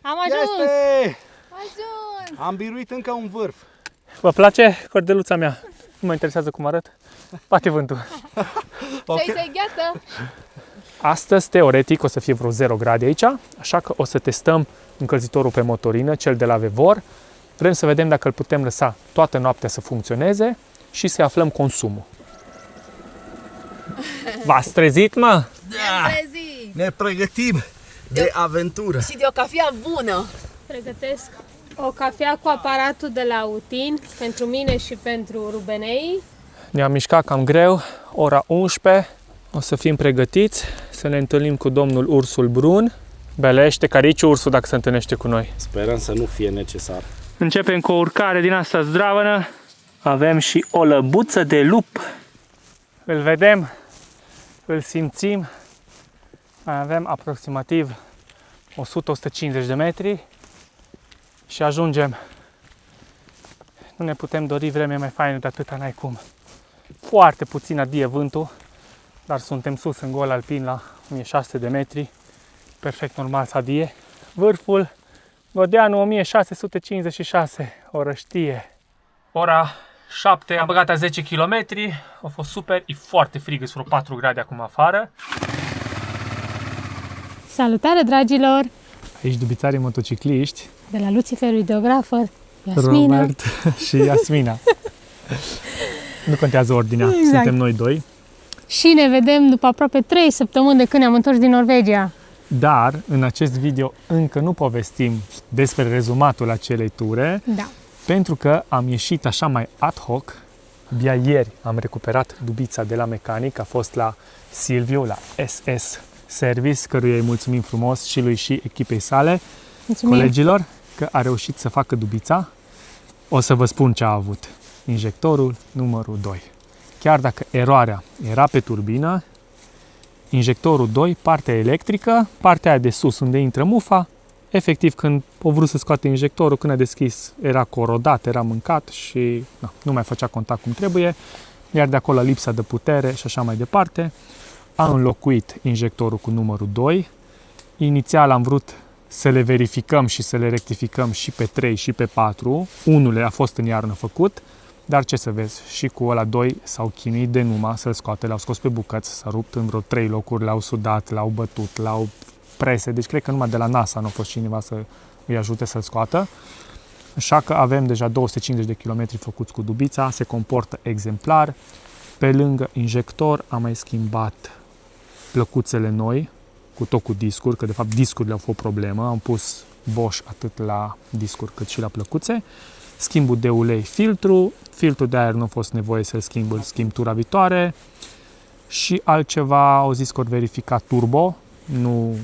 Am ajuns! Este! Ajuns! Am biruit încă un vârf. Vă place cordeluța mea? Nu mă interesează cum arăt. Bate vântul. Okay. Ce-i gheață? Astăzi, teoretic, o să fie vreo 0 grade aici, așa că o să testăm încălzitorul pe motorină, cel de la Vevor. Vrem să vedem dacă îl putem lăsa toată noaptea să funcționeze și să aflăm consumul. V-ați trezit, mă? Da! Ne pregătim de aventură. Și de o cafea bună! Pregătesc o cafea cu aparatul de la Utin pentru mine și pentru rubenei. Ne-am mișcat cam greu, ora 11. O să fim pregătiți să ne întâlnim cu domnul Ursul Brun. Belește, care aici ursul dacă se întâlnește cu noi. Sperăm să nu fie necesar. Începem cu o urcare din asta zdravănă. Avem și o lăbuță de lup. Îl vedem, îl simțim. Mai avem aproximativ 100-150 de metri și ajungem. Nu ne putem dori vreme mai faină de atâta, n-ai cum. Foarte puțin adie vântul, dar suntem sus în gol alpin la 1600 de metri. Perfect normal să adie. Vârful Godeanu 1656, Orăștie. Ora 7, am băgat a 10 km, a fost super, e foarte frig, sunt vreo 4 grade acum afară. Salutare, dragilor! Aici dubițarii motocicliști, De la Lucifer Videographer, Iasmina. Robert și Iasmina. Nu contează ordinea, Exact. suntem noi doi. Și ne vedem după aproape 3 săptămâni de când ne-am întors din Norvegia. Dar în acest video încă nu povestim despre rezumatul acelei ture, Da. pentru că am ieșit așa mai ad hoc. Abia ieri am recuperat dubița de la mecanic, a fost la Silviu, la SS Service, căruia îi mulțumim frumos și lui și echipei sale, Mulțumim! colegilor, că a reușit să facă dubița. O să vă spun ce a avut. Injectorul numărul 2. Chiar dacă eroarea era pe turbină, injectorul 2, partea electrică, partea aia de sus unde intră mufa, efectiv când a vrut să scoate injectorul, când a deschis, era corodat, era mâncat și nu mai făcea contact cum trebuie, iar de acolo lipsa de putere și așa mai departe. A înlocuit injectorul cu numărul 2. Inițial am vrut să le verificăm și să le rectificăm și pe 3 și pe 4. Unul a fost în iarnă făcut, dar ce să vezi, și cu ăla 2 s-au chinuit de numai să-l scoate, l-au scos pe bucăți, s-a rupt în vreo 3 locuri, l-au sudat, l-au bătut, l-au prese, deci cred că numai de la NASA nu a fost cineva să îi ajute să-l scoată. Așa că avem deja 250 de km făcuți cu dubița, se comportă exemplar. Pe lângă injector am mai schimbat plăcuțele noi, cu tot cu discuri, că de fapt discurile au fost o problemă, am pus Bosch atât la discuri cât și la plăcuțe. Schimbul de ulei, filtrul de aer nu a fost nevoie să-l schimb, îl schimb tura viitoare. Și altceva, au zis că ori verifica turbo, nu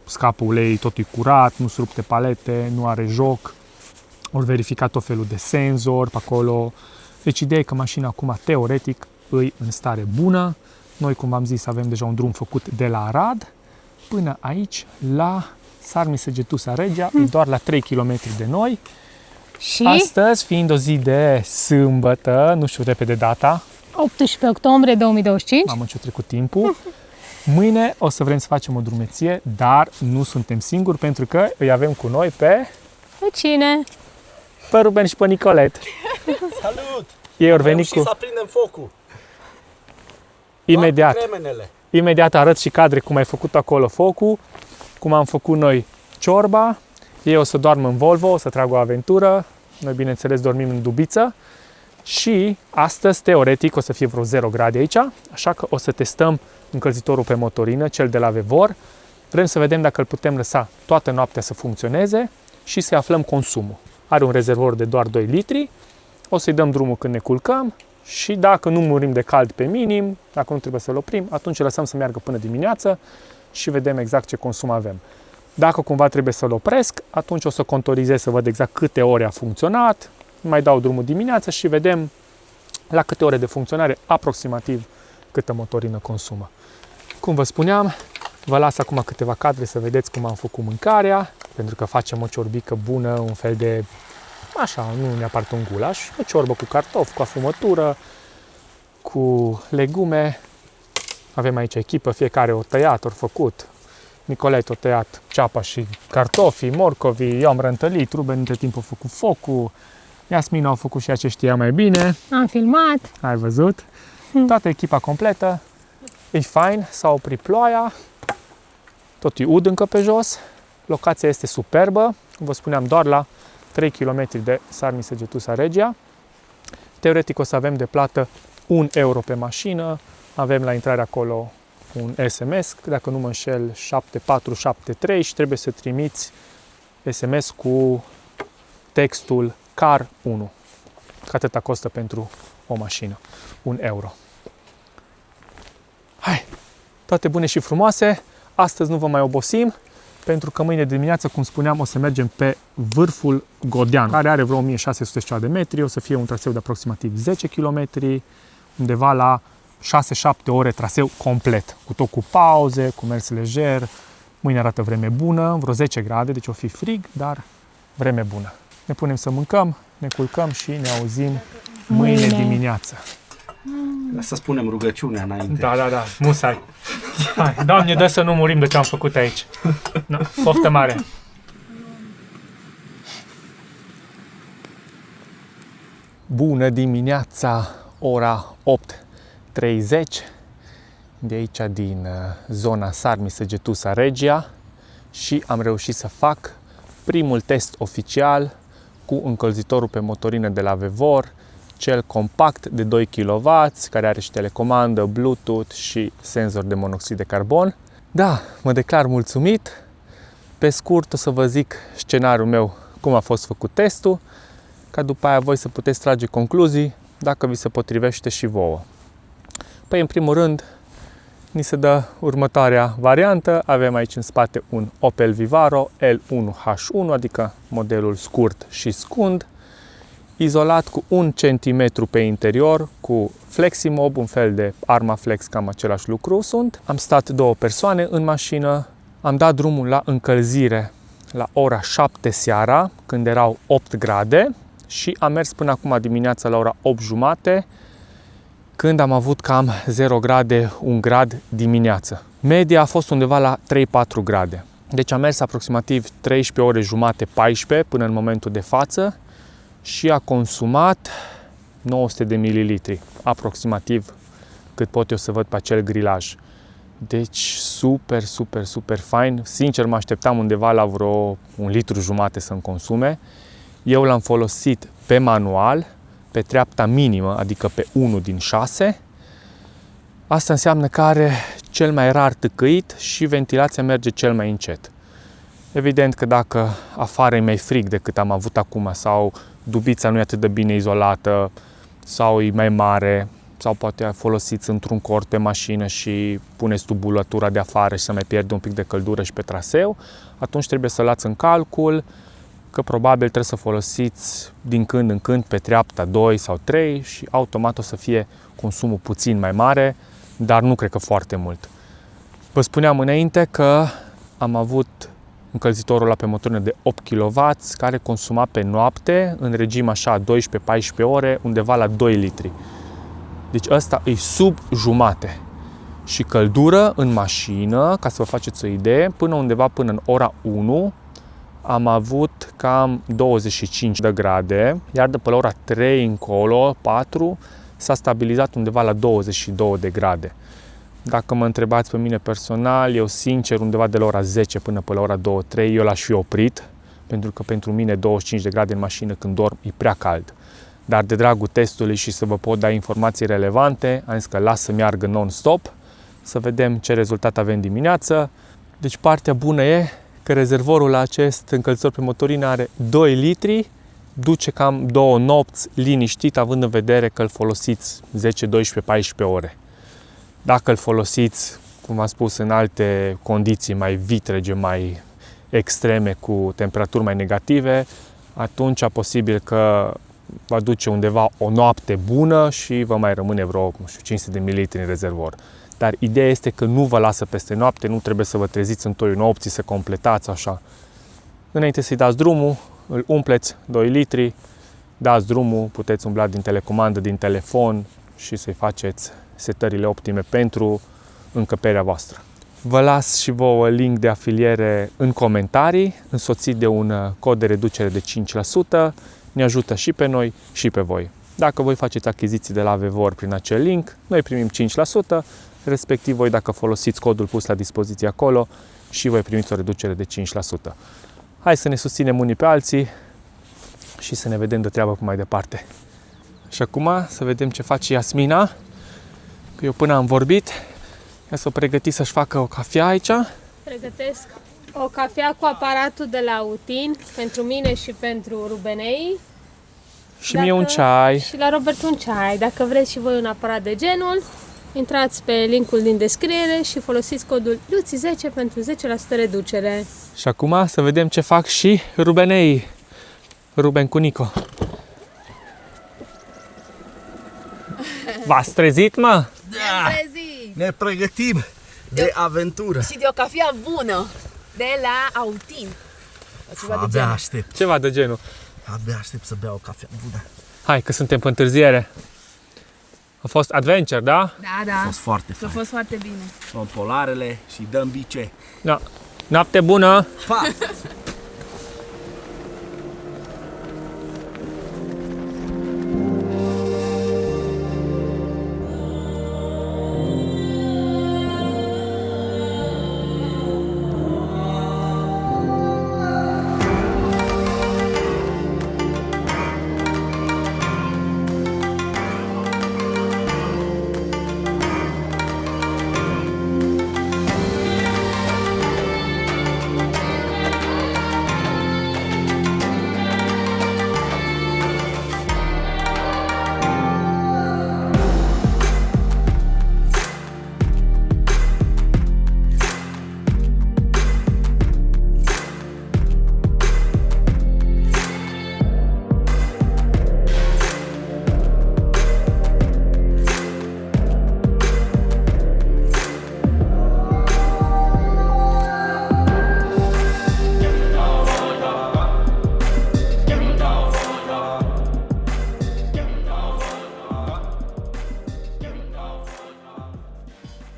scapă ulei, totul e curat, nu se rupte palete, nu are joc. Ori verifica tot felul de senzor pe acolo. Deci ideea e că mașina acum teoretic îi în stare bună. Noi, cum v-am zis, avem deja un drum făcut de la Arad până aici, la Sarmisegetusa Regia, e doar la 3 km de noi. Și Astăzi, fiind o zi de sâmbătă, nu știu repede data, 18 octombrie 2025. mamă ce-a trecut timpul, mâine o să vrem să facem o drumeție, dar nu suntem singuri pentru că îi avem cu noi pe Cine? Ruben și pe Nicolet. Salut! Ei ori Am venit și cu... să aprindem focul. Imediat, Cremenele. imediat arăt și cadre cum ai făcut acolo focul, cum am făcut noi ciorba. Ei o să doarmă în Volvo, o să tragă o aventură. Noi, bineînțeles, dormim în dubiță. Și astăzi, teoretic, o să fie vreo 0 grade aici, așa că o să testăm încălzitorul pe motorină, cel de la Vevor. Vrem să vedem dacă îl putem lăsa toată noaptea să funcționeze și să aflăm consumul. Are un rezervor de doar 2 litri. O să-i dăm drumul când ne culcăm și dacă nu murim de cald pe minim, dacă nu trebuie să-l oprim, atunci îl lăsăm să meargă până dimineață și vedem exact ce consum avem. Dacă cumva trebuie să-l opresc, atunci o să contorizez să văd exact câte ore a funcționat, mai dau drumul dimineața și vedem la câte ore de funcționare aproximativ câtă motorină consumă. Cum vă spuneam, vă las acum câteva cadre să vedeți cum am făcut mâncarea, pentru că facem o ciorbică bună, un fel de, așa, nu neapărat un gulaș, o ciorbă cu cartofi, cu afumătură, cu legume. Avem aici echipă, fiecare o tăiat, ori făcut. Nicolae tot tăiat ceapa și cartofii, morcovii, eu am răntălit, Ruben între timp a făcut focul, Iasmina au făcut și ce știa mai bine. Am filmat. Ai văzut? Toată echipa completă. E fain, s-a oprit ploaia, tot e ud încă pe jos, locația este superbă, vă spuneam doar la 3 km de Sarmisegetusa Regia. Teoretic o să avem de plată 1 euro pe mașină, avem la intrare acolo un SMS, dacă nu mă înșel 7473 și trebuie să trimiți SMS cu textul CAR 1. Că atâta costă pentru o mașină, 1 euro. Hai, toate bune și frumoase, astăzi nu vă mai obosim, pentru că mâine dimineață, cum spuneam, o să mergem pe vârful Godeanu, care are vreo 1600 de metri, o să fie un traseu de aproximativ 10 km, undeva la 6-7 ore traseu complet, cu tot cu pauze, cu mers lejer. Mâine arată vreme bună, vreo 10 grade, deci o fi frig, dar vreme bună. Ne punem să mâncăm, ne culcăm și ne auzim mâine dimineață. Să spunem rugăciunea înainte. Da, musai. Hai, Doamne, dă să nu murim de ce am făcut aici. No, poftă mare! Bună dimineața, ora 8:30, de aici din zona Sarmisegetusa Regia și am reușit să fac primul test oficial cu încălzitorul pe motorină de la Vevor, cel compact de 2 kW, care are și telecomandă, Bluetooth și senzor de monoxid de carbon. Da, mă declar mulțumit. Pe scurt o să vă zic scenariul meu, cum a fost făcut testul, ca după aia voi să puteți trage concluzii dacă vi se potrivește și vouă. Păi, în primul rând, ni se dă următoarea variantă. Avem aici în spate un Opel Vivaro L1H1, adică modelul scurt și scund, izolat cu 1 cm pe interior, cu Fleximob, un fel de Armaflex, cam același lucru sunt. Am stat 2 persoane în mașină, am dat drumul la încălzire la ora 7 seara, când erau 8 grade și am mers până acum dimineața la ora 8:30, când am avut cam 0 grade, 1 grad dimineață. Media a fost undeva la 3-4 grade. Deci am mers aproximativ 13 ore jumate, 14 până în momentul de față și a consumat 900 de mililitri, aproximativ cât pot eu să văd pe acel grilaj. Deci super fain. Sincer, mă așteptam undeva la vreo 1,5 litri să-mi consume. Eu l-am folosit pe manual, pe treapta minimă, adică pe 1 din 6. Asta înseamnă că are cel mai rar tâcăit și ventilația merge cel mai încet. Evident că dacă afară e mai frig decât am avut acum sau dubița nu e atât de bine izolată sau e mai mare sau poate folosiți într-un cort pe mașină și puneți tubulatura de afară și să mai pierde un pic de căldură și pe traseu, atunci trebuie să luați în calcul că probabil trebuie să folosiți din când în când pe treapta 2 sau 3 și automat o să fie consumul puțin mai mare, dar nu cred că foarte mult. Vă spuneam înainte că am avut încălzitorul ăla pe motorină de 8 kW, care consuma pe noapte, în regim așa 12-14 ore, undeva la 2 litri. Deci ăsta e sub jumate. Și căldură în mașină, ca să vă faceți o idee, până în ora 1 am avut cam 25 de grade, iar de pe la ora 3 încolo, 4, s-a stabilizat undeva la 22 de grade. Dacă mă întrebați pe mine personal, eu sincer, undeva de la ora 10 până pe la ora 2-3, eu l-aș fi oprit, pentru că pentru mine 25 de grade în mașină când dorm e prea cald. Dar de dragul testului și să vă pot da informații relevante, am zis că las să meargă non-stop, să vedem ce rezultat avem dimineață. Deci partea bună e că rezervorul la acest încălzitor pe motorină are 2 litri, duce cam 2 nopți liniștit, având în vedere că îl folosiți 10, 12, 14 ore. Dacă îl folosiți, cum v-am spus, în alte condiții mai vitrege, mai extreme, cu temperaturi mai negative, atunci posibil că va duce undeva o noapte bună și vă mai rămâne vreo 500 de mililitri în rezervor. Dar ideea este că nu vă lasă peste noapte, nu trebuie să vă treziți în toiul nopții, să completați așa. Înainte să-i dați drumul, îl umpleți 2 litri, dați drumul, puteți umbla din telecomandă, din telefon și să-i faceți setările optime pentru încăperea voastră. Vă las și vouă link de afiliere în comentarii, însoțit de un cod de reducere de 5%. Ne ajută și pe noi și pe voi. Dacă voi faceți achiziții de la Vevor prin acel link, noi primim 5%, respectiv voi, dacă folosiți codul pus la dispoziție acolo, și voi primiți o reducere de 5%. Hai să ne susținem unii pe alții și să ne vedem de treabă pe mai departe. Și acum să vedem ce face Iasmina, că eu până am vorbit, ia să o pregăti să-și facă o cafea aici. Pregătesc o cafea cu aparatul de la Utin, pentru mine și pentru Rubenei. Și mie un ceai. Și la Robert un ceai. Dacă vreți și voi un aparat de genul, intrați pe linkul din descriere și folosiți codul LUCI10 pentru 10% reducere. Și acum să vedem ce fac și Rubenei. Ruben cu Nico. V-ați trezit, mă? Da! Ne pregătim de aventură. Și de o cafea bună de la Autin. Ceva de Abia genul. aștept. Ceva de genul. Abia aștept să beau o cafea bună. Hai că suntem pe întârziere. A fost adventure, da? Da, da. A fost foarte A fain. fost foarte bine. Luăm polarele și dăm bice. Da. Noapte bună! Pa!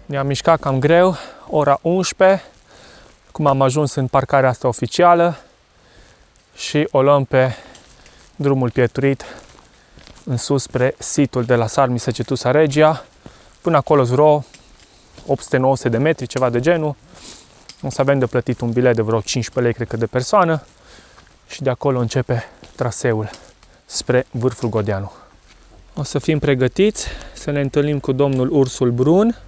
Ne-am mișcat cam greu, ora 11, cum am ajuns în parcarea asta oficială și o luăm pe drumul pieturit în sus spre situl de la Sarmi Secetusa Regia. Până acolo vreo 800-900 de metri, ceva de genul. O să avem de plătit un bilet de vreo 15 lei, cred că, de persoană, și de acolo începe traseul spre vârful Godeanu. O să fim pregătiți să ne întâlnim cu domnul Ursul Brun.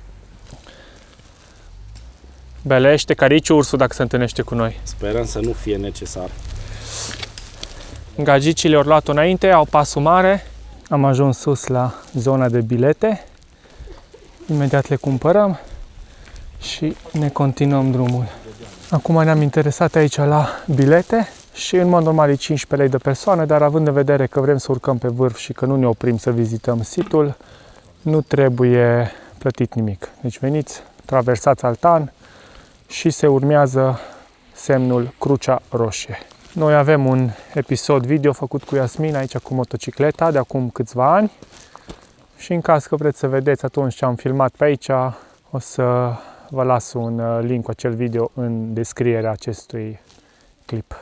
Belește carici ursul dacă se întâlnește cu noi. Sperăm să nu fie necesar. Gagicile au luat-o înainte, au pasul mare. Am ajuns sus la zona de bilete. Imediat le cumpărăm și ne continuăm drumul. Acum ne-am interesat aici la bilete și în mod normal e 15 lei de persoană, dar având în vedere că vrem să urcăm pe vârf și că nu ne oprim să vizităm situl, nu trebuie plătit nimic. Deci veniți, traversați altan și se urmează semnul Crucea Roșie. Noi avem un episod video făcut cu Iasmin aici cu motocicleta de acum câțiva ani și în caz că vreți să vedeți atunci ce am filmat pe aici, o să vă las un link cu acel video în descrierea acestui clip.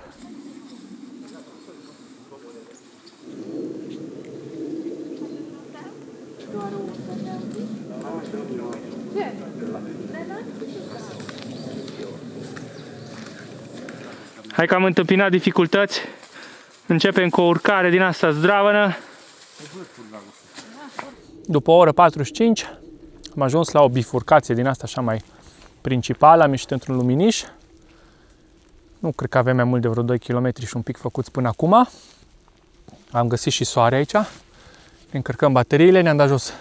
Hai că am întâmpinat dificultăți. Începem cu o urcare din asta zdravănă. După o oră 45 am ajuns la o bifurcație din asta așa mai principală. Am ieșit într-un luminiș. Nu cred că avem mai mult de vreo 2 km și un pic făcuți până acum. Am găsit și soare aici. Ne încărcăm bateriile, ne-am dat jos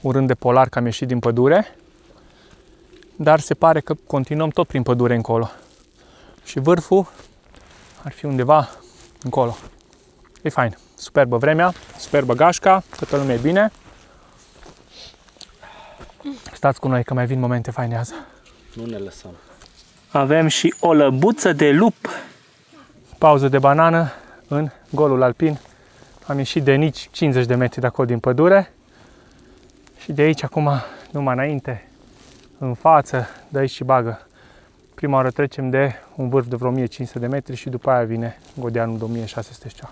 un rând de polar că am ieșit din pădure. Dar se pare că continuăm tot prin pădure încolo. Și vârful ar fi undeva încolo. E fain. Superbă vremea, superbă gașca, toată lumea e bine. Stați cu noi că mai vin momente faine azi. Nu ne lăsăm. Avem și o lăbuță de lup. Pauză de banană în golul alpin. Am ieșit de nici 50 de metri de acolo din pădure. Și de aici acum, numai înainte, în față, de aici și bagă. Prima oară trecem de un vârf de vreo 1500 de metri și după aia vine Godeanul de 1600 și ceva.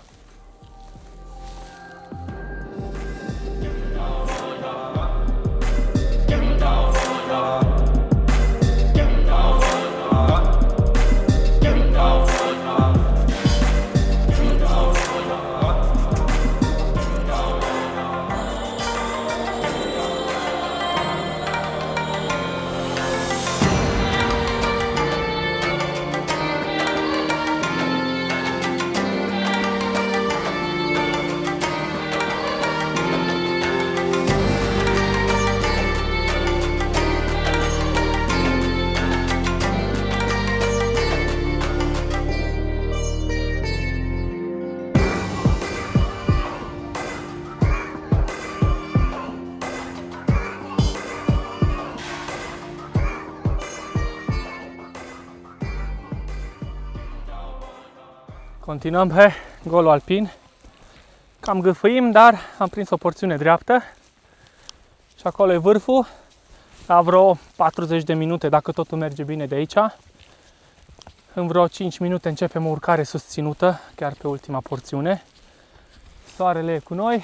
Continuăm pe golul alpin. Cam gâfâim, dar am prins o porțiune dreaptă. Și acolo e vârful. La vreo 40 de minute, dacă totul merge bine de aici. În vreo 5 minute începem o urcare susținută, chiar pe ultima porțiune. Soarele e cu noi.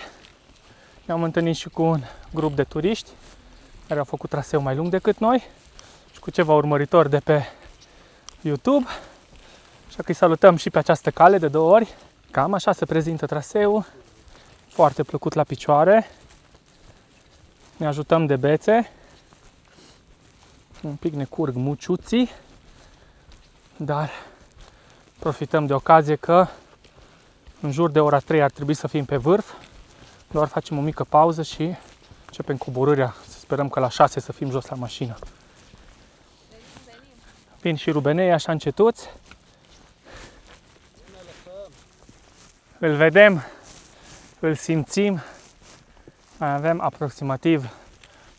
Ne-am întâlnit și cu un grup de turiști care au făcut traseu mai lung decât noi și cu ceva urmăritori de pe YouTube. Așa că îi salutăm și pe această cale de 2 ori. Cam așa se prezintă traseul. Foarte plăcut la picioare. Ne ajutăm de bețe. Un pic ne curg muciuții. Dar profităm de ocazie că în jur de ora 3 ar trebui să fim pe vârf. Doar facem o mică pauză și începem coborârea. Sperăm că la 6 să fim jos la mașină. Vin și rubenei așa încetuți. Îl vedem, îl simțim. Mai avem aproximativ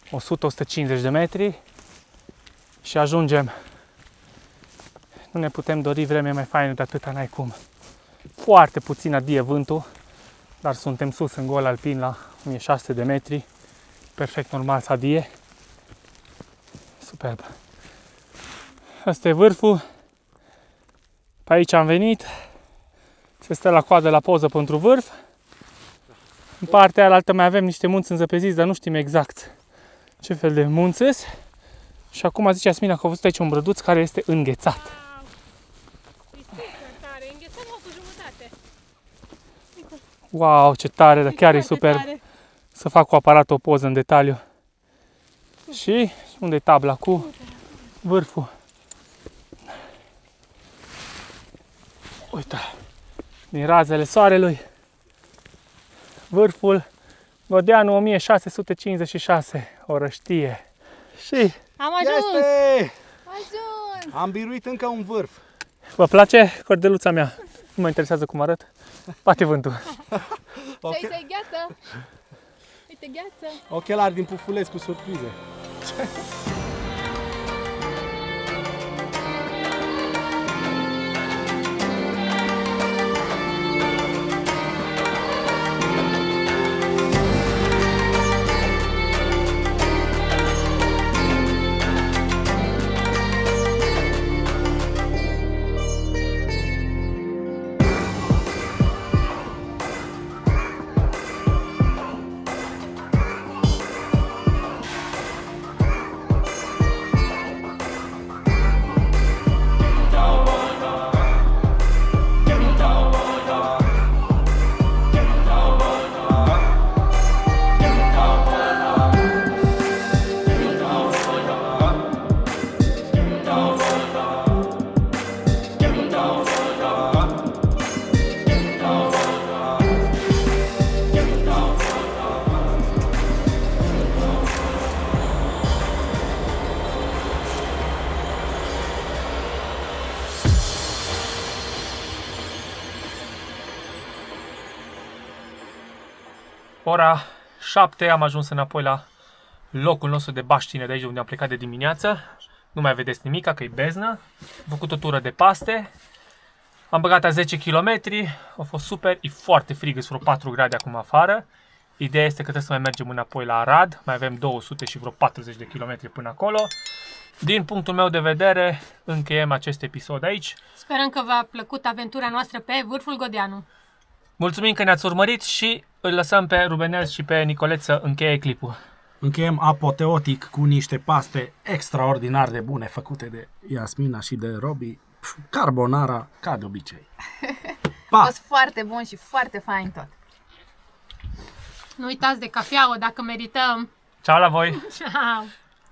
100-150 de metri și ajungem. Nu ne putem dori vreme mai faină de atâta, n-ai cum. Foarte puțin adie vântul, dar suntem sus în gol alpin la 1600 de metri. Perfect normal să adie. Superb. Asta e vârful. Pe aici am venit. Se stă la coadă la poză pentru vârf. În partea aia mai avem niște munți înzăpeziți, dar nu știm exact ce fel de munți sunt. Și acum zice Asmina că a văzut aici un brăduț care este înghețat. E super tare, înghețăm o jumătate. Wow, ce tare, dar chiar e super să fac cu aparatul o poză în detaliu. Și unde e tabla cu vârful? Uite, din razele soarelui, vârful Godeanul 1656, orăștie. Și Am ajuns! Este! Ajuns! Am biruit încă un vârf. vă place cordeluța mea? Nu mă interesează cum arăt. Bate vântul. Okay. Uite gheață! Uite gheață! Ochelari din Pufulescu cu surprize. Ora 7 am ajuns înapoi la locul nostru de baștine de aici unde am plecat de dimineață. Nu mai vedeți nimic, că e beznă. Am făcut o tură de paste. Am băgat a 10 km. A fost super, e foarte frig, sunt vreo 4 grade acum afară. Ideea este că trebuie să mai mergem înapoi la Arad. Mai avem 200 și vreo 40 de km până acolo. Din punctul meu de vedere, încheiem acest episod aici. Sperăm că v-a plăcut aventura noastră pe Vârful Godeanu. Mulțumim că ne-ați urmărit și îl lăsăm pe Rubenel și pe Nicolet să încheie clipul. Încheiem apoteotic cu niște paste extraordinar de bune făcute de Iasmina și de Robi. Carbonara, ca de obicei. A Pa! fost foarte bun și foarte fain tot. Nu uitați de cafeaua dacă merităm. Ceau la voi! Ciao!